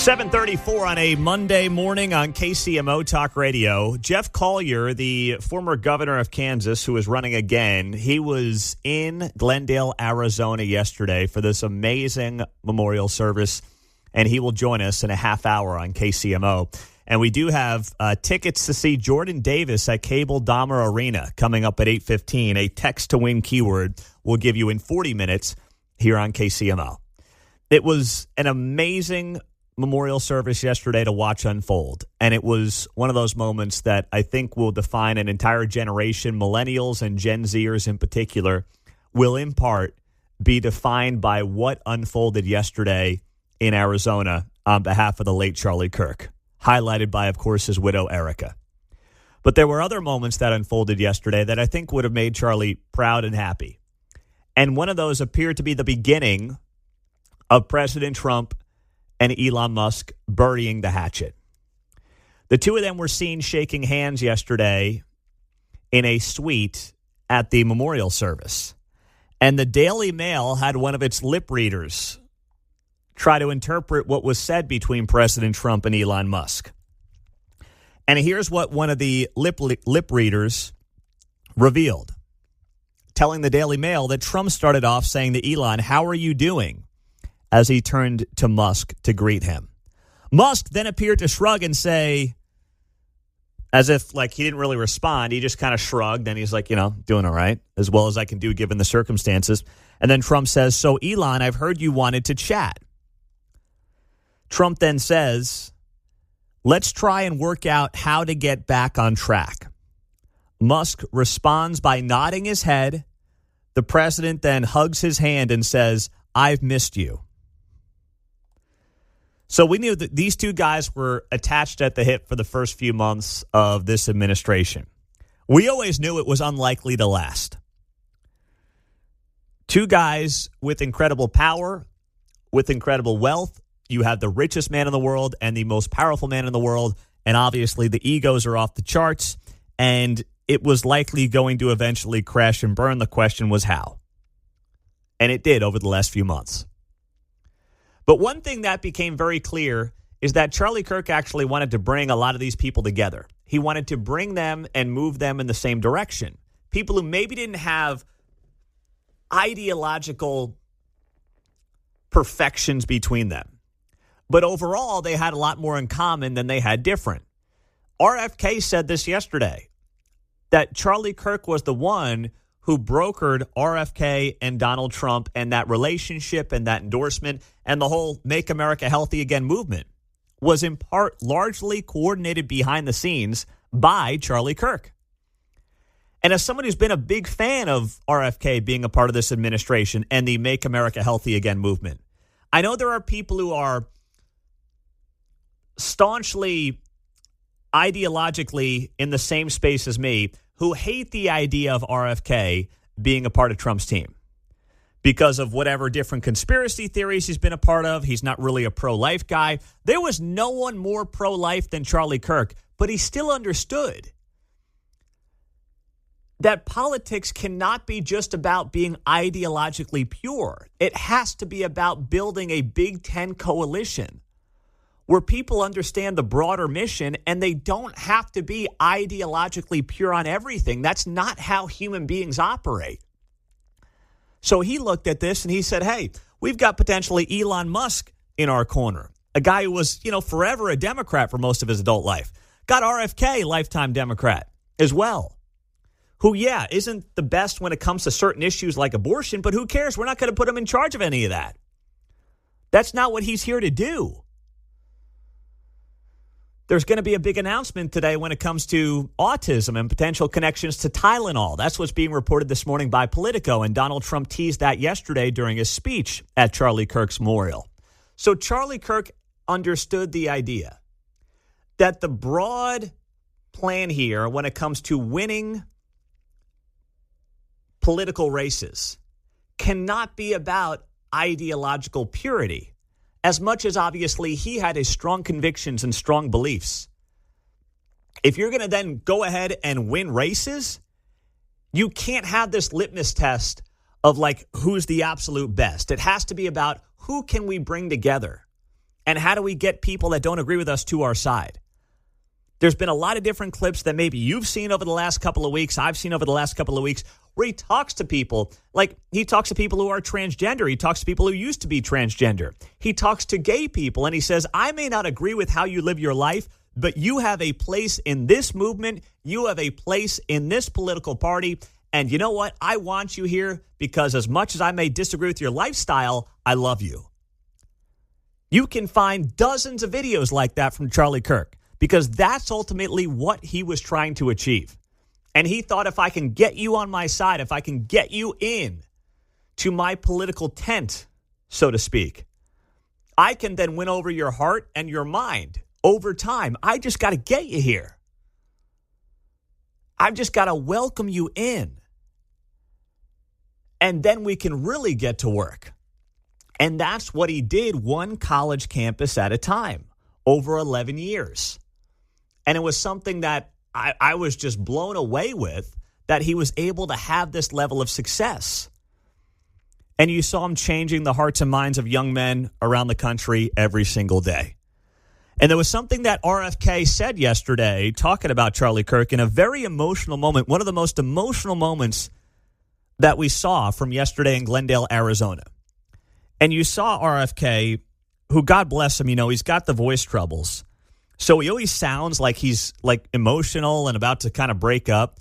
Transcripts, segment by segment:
7:34 on a Monday morning on KCMO Talk Radio. Jeff Collier, the former governor of Kansas who is running again, he was in Glendale, Arizona yesterday for this amazing memorial service, and he will join us in a half hour on KCMO. And we do have tickets to see Jordan Davis at Cable Dahmer Arena coming up at 8:15. A text-to-win keyword will give you in 40 minutes here on KCMO. It was an amazing memorial service yesterday to watch unfold. And it was one of those moments that I think will define an entire generation. Millennials and Gen Zers in particular will in part be defined by what unfolded yesterday in Arizona on behalf of the late Charlie Kirk, highlighted by, of course, his widow, Erica. But there were other moments that unfolded yesterday that I think would have made Charlie proud and happy. And one of those appeared to be the beginning of President Trump and Elon Musk burying the hatchet. The two of them were seen shaking hands yesterday in a suite at the memorial service. And the Daily Mail had one of its lip readers try to interpret what was said between President Trump and Elon Musk. And here's what one of the lip readers revealed, telling the Daily Mail that Trump started off saying to Elon, "How are you doing?" as he turned to Musk to greet him. Musk then appeared to shrug and say, as if like he didn't really respond, he just kind of shrugged and he's like, doing all right, as well as I can do given the circumstances. And then Trump says, "So Elon, I've heard you wanted to chat." Trump then says, "Let's try and work out how to get back on track." Musk responds by nodding his head. The president then hugs his hand and says, "I've missed you." So we knew that these two guys were attached at the hip for the first few months of this administration. We always knew it was unlikely to last. Two guys with incredible power, with incredible wealth. You have the richest man in the world and the most powerful man in the world. And obviously the egos are off the charts. And it was likely going to eventually crash and burn. The question was how. And it did over the last few months. But one thing that became very clear is that Charlie Kirk actually wanted to bring a lot of these people together. He wanted to bring them and move them in the same direction. People who maybe didn't have ideological perfections between them. But overall, they had a lot more in common than they had different. RFK said this yesterday, that Charlie Kirk was the one who brokered RFK and Donald Trump and that relationship and that endorsement and the whole Make America Healthy Again movement was in part largely coordinated behind the scenes by Charlie Kirk. And as someone who's been a big fan of RFK being a part of this administration and the Make America Healthy Again movement, I know there are people who are staunchly ideologically in the same space as me who hate the idea of RFK being a part of Trump's team because of whatever different conspiracy theories he's been a part of. He's not really a pro-life guy. There was no one more pro-life than Charlie Kirk, but he still understood that politics cannot be just about being ideologically pure. It has to be about building a Big Ten coalition where people understand the broader mission and they don't have to be ideologically pure on everything. That's not how human beings operate. So he looked at this and he said, hey, we've got potentially Elon Musk in our corner, a guy who was, forever a Democrat for most of his adult life. Got RFK, lifetime Democrat as well, who, isn't the best when it comes to certain issues like abortion, but who cares? We're not going to put him in charge of any of that. That's not what he's here to do. There's going to be a big announcement today when it comes to autism and potential connections to Tylenol. That's what's being reported this morning by Politico, and Donald Trump teased that yesterday during his speech at Charlie Kirk's memorial. So Charlie Kirk understood the idea that the broad plan here when it comes to winning political races cannot be about ideological purity. As much as obviously he had his strong convictions and strong beliefs. If you're going to then go ahead and win races, you can't have this litmus test of like who's the absolute best. It has to be about who can we bring together And how do we get people that don't agree with us to our side? There's been a lot of different clips that maybe you've seen over the last couple of weeks, I've seen over the last couple of weeks, where he talks to people, like he talks to people who are transgender. He talks to people who used to be transgender. He talks to gay people, and he says, I may not agree with how you live your life, but you have a place in this movement. You have a place in this political party. And you know what? I want you here because as much as I may disagree with your lifestyle, I love you. You can find dozens of videos like that from Charlie Kirk because that's ultimately what he was trying to achieve. And he thought, if I can get you on my side, if I can get you in to my political tent, so to speak, I can then win over your heart and your mind over time. I just got to get you here. I've just got to welcome you in. And then we can really get to work. And that's what he did, one college campus at a time, over 11 years. And it was something that I was just blown away with, that he was able to have this level of success. And you saw him changing the hearts and minds of young men around the country every single day. And there was something that RFK said yesterday, talking about Charlie Kirk, in a very emotional moment, one of the most emotional moments that we saw from yesterday in Glendale, Arizona. And you saw RFK, who, God bless him, he's got the voice troubles. So he always sounds like he's like emotional and about to kind of break up.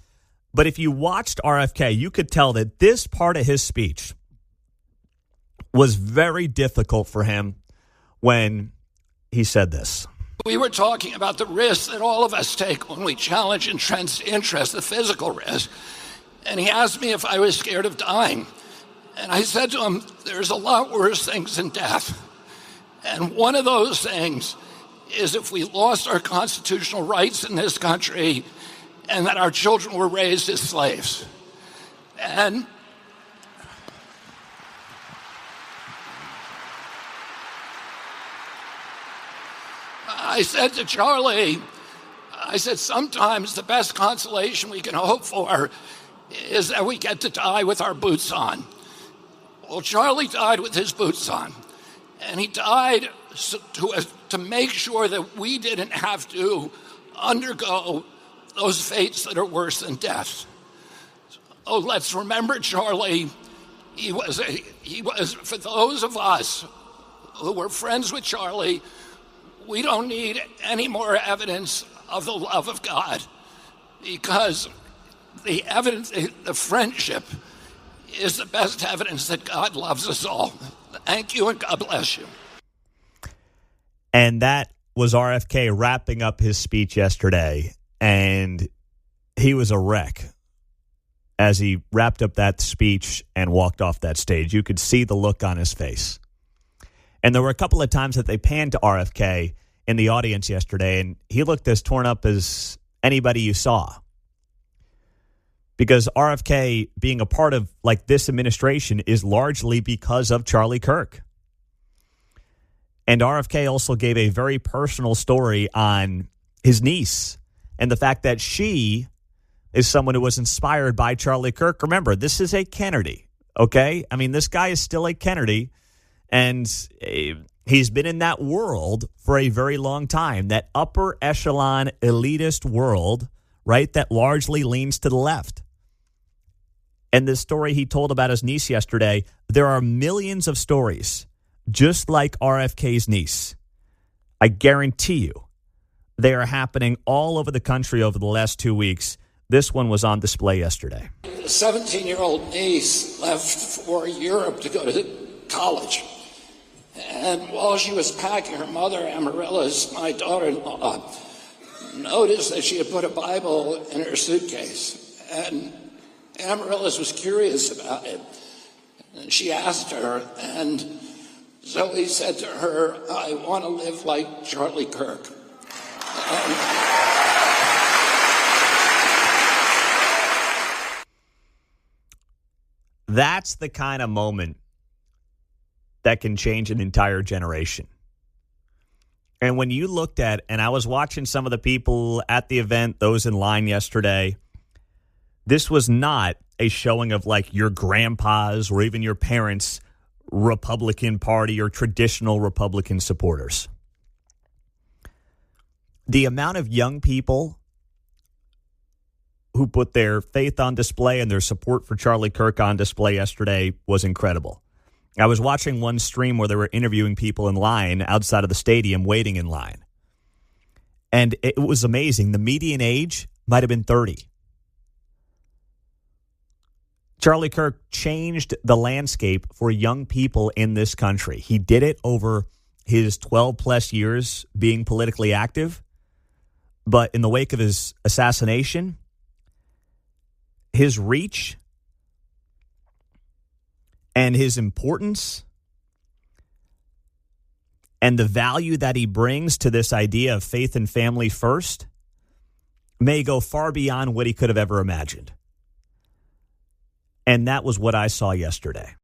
But if you watched RFK, you could tell that this part of his speech was very difficult for him when he said this. We were talking about the risks that all of us take when we challenge entrenched interests, the physical risk. And he asked me if I was scared of dying. And I said to him, there's a lot worse things than death. And one of those things is if we lost our constitutional rights in this country and that our children were raised as slaves. And I said to Charlie, sometimes the best consolation we can hope for is that we get to die with our boots on. Well, Charlie died with his boots on, and he died to make sure that we didn't have to undergo those fates that are worse than death. Oh, let's remember Charlie. He was for those of us who were friends with Charlie, we don't need any more evidence of the love of God, because the evidence, the friendship, is the best evidence that God loves us all. Thank you, and God bless you. And that was RFK wrapping up his speech yesterday, and he was a wreck as he wrapped up that speech and walked off that stage. You could see the look on his face. And there were a couple of times that they panned to RFK in the audience yesterday, and he looked as torn up as anybody you saw. Because RFK being a part of like this administration is largely because of Charlie Kirk. And RFK also gave a very personal story on his niece and the fact that she is someone who was inspired by Charlie Kirk. Remember, this is a Kennedy, okay? I mean, this guy is still a Kennedy, and he's been in that world for a very long time, that upper echelon elitist world, right, that largely leans to the left. And this story he told about his niece yesterday, there are millions of stories just like RFK's niece. I guarantee you they are happening all over the country over the last 2 weeks. This one was on display yesterday. A 17-year-old niece left for Europe to go to college. And while she was packing, her mother, Amaryllis, my daughter-in-law, noticed that she had put a Bible in her suitcase. And Amaryllis was curious about it. And she asked her, and Zoe said to her, I want to live like Charlie Kirk. That's the kind of moment that can change an entire generation. And when you looked at, and I was watching some of the people at the event, those in line yesterday, this was not a showing of like your grandpa's or even your parents' Republican Party or traditional Republican supporters. The amount of young people who put their faith on display and their support for Charlie Kirk on display yesterday was incredible. I was watching one stream where they were interviewing people in line outside of the stadium waiting in line. And it was amazing. The median age might have been 30. Charlie Kirk changed the landscape for young people in this country. He did it over his 12-plus years being politically active. But in the wake of his assassination, his reach and his importance and the value that he brings to this idea of faith and family first may go far beyond what he could have ever imagined. And that was what I saw yesterday.